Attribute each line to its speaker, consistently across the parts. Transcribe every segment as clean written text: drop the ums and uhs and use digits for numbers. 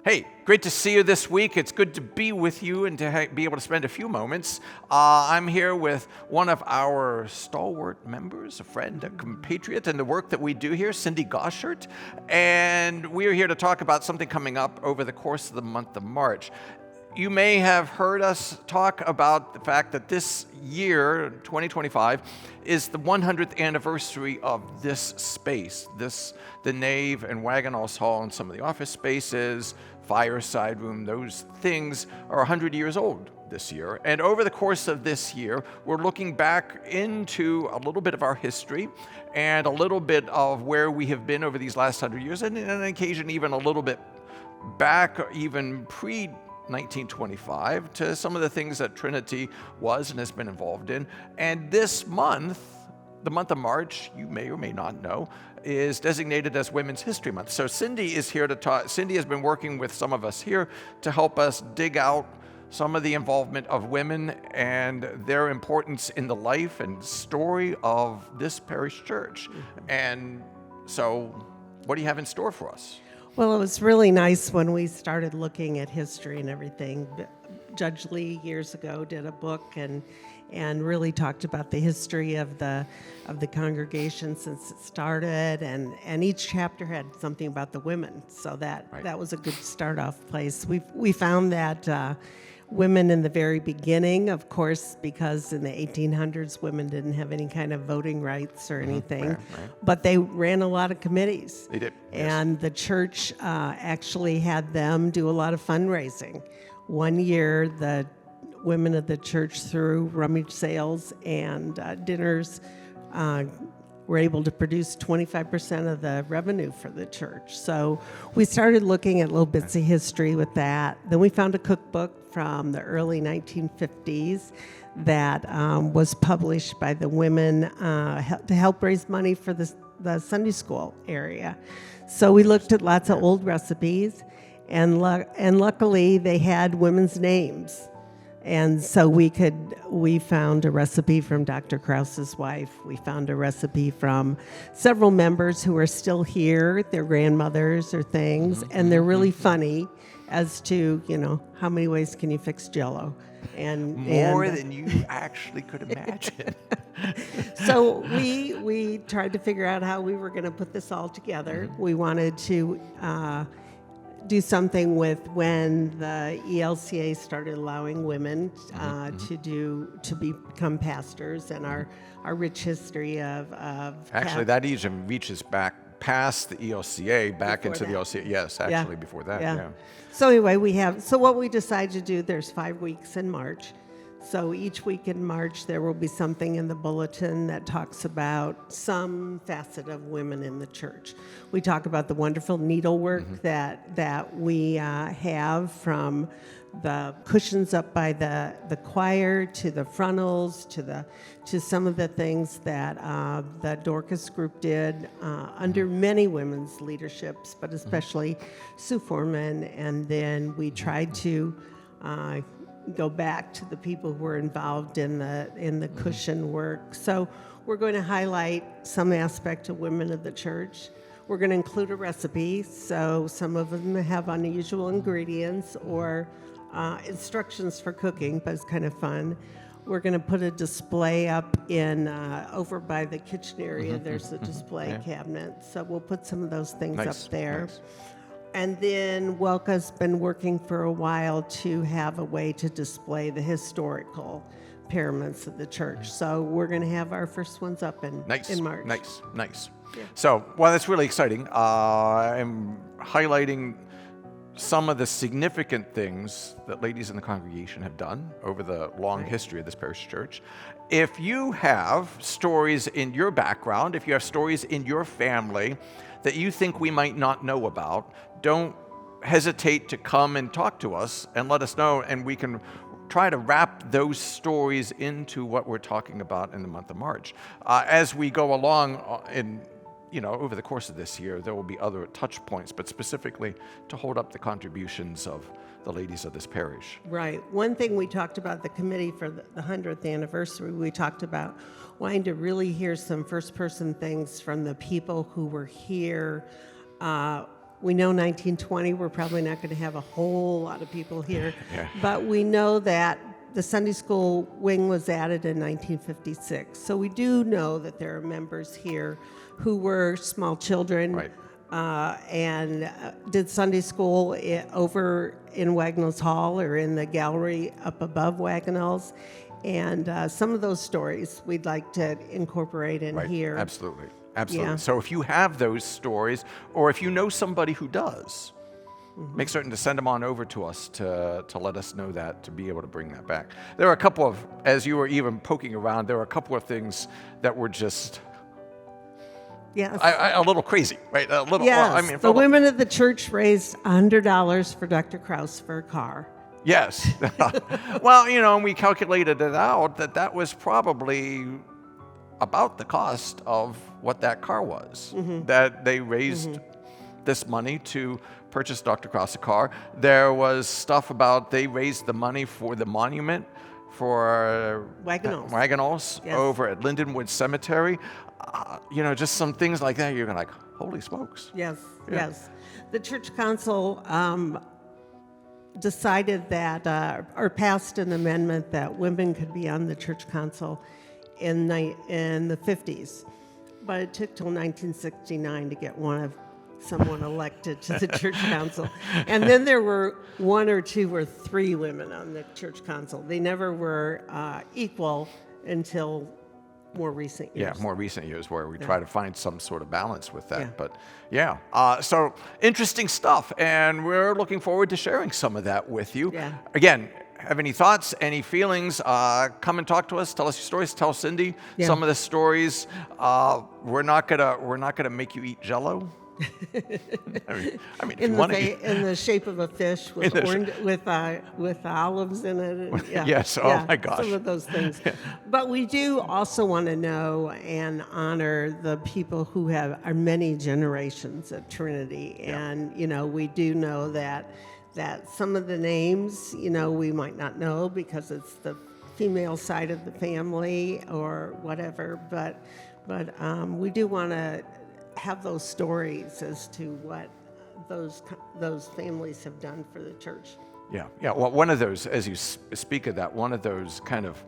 Speaker 1: Hey, great to see you this week. It's good to be with you and to be able to spend a few moments. I'm here with one of our stalwart members, a friend, a compatriot in the work that we do here, Cindy Goshert. And we are here to talk about something coming up over the course of the month of March. You may have heard us talk about the fact that this year, 2025, is the 100th anniversary of this space, the nave and wagon house hall and some of the office spaces, fireside room, those things are 100 years old this year. And over the course of this year, we're looking back into a little bit of our history and a little bit of where we have been over these last 100 years, and on occasion even a little bit back, even pre-1925, to some of the things that Trinity was and has been involved in. And this month, the month of March, you may or may not know, is designated as Women's History Month. So Cindy is here to talk. Cindy has been working with some of us here to help us dig out some of the involvement of women and their importance in the life and story of this parish church. And so, what do you have in store for us?
Speaker 2: Well, it was really nice when we started looking at history and everything. Judge Lee years ago did a book and really talked about the history of the congregation since it started, and each chapter had something about the women. So that was a good start off place. We found that women in the very beginning, of course, because in the 1800s women didn't have any kind of voting rights or anything, but they ran a lot of committees.
Speaker 1: They did.
Speaker 2: And the church actually had them do a lot of fundraising. One year, the women of the church, through rummage sales and dinners, were able to produce 25% of the revenue for the church. So we started looking at little bits of history with that. Then we found a cookbook from the early 1950s that was published by the women to help raise money for the Sunday school area. So we looked at lots of old recipes, and luckily they had women's names. And so we found a recipe from Dr. Krause's wife. We found a recipe from several members who are still here, their grandmothers or things, and they're really funny as to, how many ways can you fix Jell-O? And
Speaker 1: more than you actually could imagine.
Speaker 2: So we tried to figure out how we were going to put this all together. We wanted to do something with when the ELCA started allowing women to become pastors, and our rich history of
Speaker 1: actually that even reaches back past the ELCA back into the ELCA. Yes, actually before that. Yeah.
Speaker 2: So anyway, what we decided to do, there's 5 weeks in March. So each week in March, there will be something in the bulletin that talks about some facet of women in the church. We talk about the wonderful needlework that we have, from the cushions up by the choir to the frontals to some of the things that the Dorcas group did under many women's leaderships, but especially Sue Foreman. And then we tried to go back to the people who were involved in the cushion work. So we're going to highlight some aspect of women of the church. We're going to include a recipe, so some of them have unusual ingredients or instructions for cooking, but it's kind of fun. We're going to put a display up over by the kitchen area. There's a display cabinet, so we'll put some of those things up there. Nice. And then Welka's been working for a while to have a way to display the historical pyramids of the church. So we're going to have our first ones up in March.
Speaker 1: Nice. Yeah. So, well, that's really exciting. I'm highlighting some of the significant things that ladies in the congregation have done over the long history of this parish church. If you have stories in your background, if you have stories in your family that you think we might not know about, don't hesitate to come and talk to us and let us know, and we can try to wrap those stories into what we're talking about in the month of March. As we go along over the course of this year, there will be other touch points, but specifically to hold up the contributions of the ladies of this parish.
Speaker 2: Right. One thing we talked about, the committee for the 100th anniversary, we talked about wanting to really hear some first-person things from the people who were here We know 1920, we're probably not going to have a whole lot of people here,
Speaker 1: Yeah.
Speaker 2: but we know that the Sunday school wing was added in 1956. So we do know that there are members here who were small children,
Speaker 1: Right.
Speaker 2: and did Sunday school over in Wagnalls Hall or in the gallery up above Wagnalls. And some of those stories we'd like to incorporate in
Speaker 1: Right.
Speaker 2: here.
Speaker 1: Absolutely. Absolutely.
Speaker 2: Yeah.
Speaker 1: So if you have those stories, or if you know somebody who does, make certain to send them on over to us to let us know that, to be able to bring that back. There are a couple of, as you were even poking around, there were a couple of things that were just
Speaker 2: Yes.
Speaker 1: a little crazy, right? A little.
Speaker 2: Yes.
Speaker 1: Well, I mean,
Speaker 2: the women of the church raised $100 for Dr. Krause for a car.
Speaker 1: Yes. Well, and we calculated it out that was probably about the cost of what that car was. That they raised this money to purchase Dr. Krause a car. There was stuff about they raised the money for the monument for
Speaker 2: Wagnalls. Yes.
Speaker 1: over at Lindenwood Cemetery. Just some things like that. You're going like, holy smokes.
Speaker 2: Yes,
Speaker 1: Yeah.
Speaker 2: yes. The church council decided that, or passed an amendment that women could be on the church council in the 50s. But it took till 1969 to get someone elected to the church council. And then there were 1 or 2 or 3 women on the church council. They never were equal until more recent years.
Speaker 1: Yeah, more recent years where we try to find some sort of balance with that.
Speaker 2: Yeah.
Speaker 1: But yeah, so interesting stuff. And we're looking forward to sharing some of that with you.
Speaker 2: Yeah.
Speaker 1: Again, have any thoughts, any feelings, come and talk to us. Tell us your stories. Tell Cindy some of the stories. We're not gonna make you eat Jell-O. I mean, if you want to eat.
Speaker 2: In the shape of a fish with with olives in it. And, yeah,
Speaker 1: Yes, oh my gosh.
Speaker 2: Some of those things. But we do also want to know and honor the people who are many generations at Trinity. And, we do know that some of the names, we might not know because it's the female side of the family or whatever. But we do want to have those stories as to what those families have done for the church.
Speaker 1: Yeah. Well, one of those, as you speak of that, one of those kind of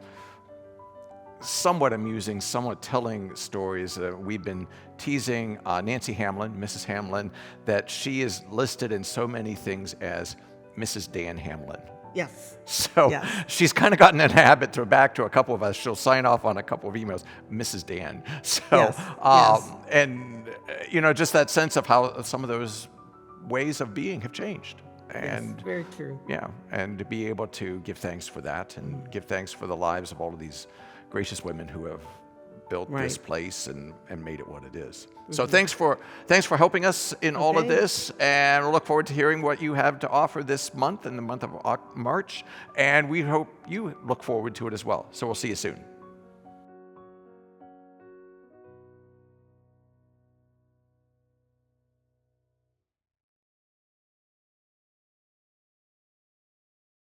Speaker 1: somewhat amusing, somewhat telling stories. We've been teasing Nancy Hamlin, Mrs. Hamlin, that she is listed in so many things as Mrs. Dan Hamlin.
Speaker 2: Yes.
Speaker 1: So she's kind of gotten in a habit to back to a couple of us. She'll sign off on a couple of emails, Mrs. Dan. So, and just that sense of how some of those ways of being have changed. And
Speaker 2: yes, very true.
Speaker 1: Yeah, and to be able to give thanks for that and give thanks for the lives of all of these gracious women who have built this place and made it what it is. So thanks for helping us in all of this, and we'll look forward to hearing what you have to offer this month, in the month of March, and we hope you look forward to it as well. So we'll see you soon.